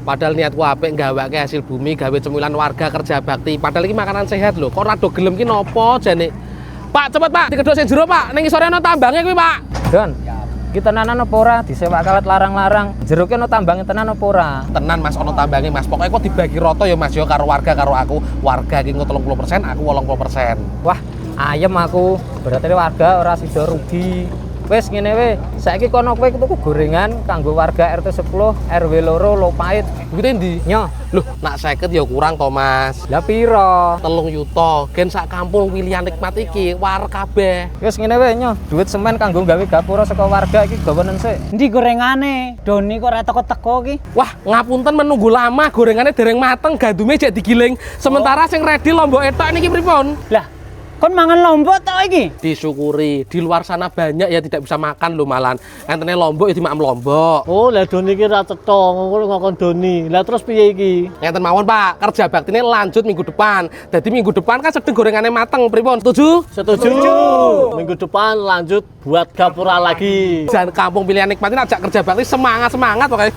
Padahal niatku apik nggawake hasil bumi, gawe cemilan warga kerja bakti. Padahal iki makanan sehat lho. Kok rada gelem ki nopo jane? Pak, cepet Pak, dikedhok sing jero Pak. Ning isore ana tambange kuwi Pak. Don, kita tenan apa ora disewa kalat larang-larang. Jero ki ana tambange tenan apa ora? Tenan Mas ana tambange Mas. Pokoke kok dibagi rata ya Mas ya karo warga karo aku. Warga ki 30%, aku 80%. Wah, ayem aku. Berarti warga ora sida rugi. Wis ngene we, saiki kono kowe tuku gorengan kanggo warga RT 10 RW 2 Lopait. Kuwi ndi? Nyo, Loh, nak 50 ya kurang kok Mas. lah piro? 3 yuta. Gen sak kampung pilihan nikmat iki war kabeh. Wis ngene we nyo, duit semen kanggo gawe gapura saka warga iki gawanen sik. Endi gorengane? Doni kok ora teko-teko ki? Wah, ngapunten menunggu lama, gorengannya dereng mateng, gandume jek digiling. Sementara sing ready lombok etok niki pripun? Lah, kon mangan lombok tok iki? Disyukuri, di luar sana banyak ya tidak bisa makan lho malan. Entene lombok ya dimakan lombok. Oh, lah Doni ki ra cetha, ngono ngokon Doni. Lah terus piye iki? Ngenten mawon Pak, kerja baktine lanjut minggu depan. Jadi minggu depan kan sedeng gorengannya mateng, pripun? Setuju? Setuju. Minggu depan lanjut buat gapura lagi. Dan kampung pilihan nikmat ini ajak kerja bakti semangat-semangat pokoknya.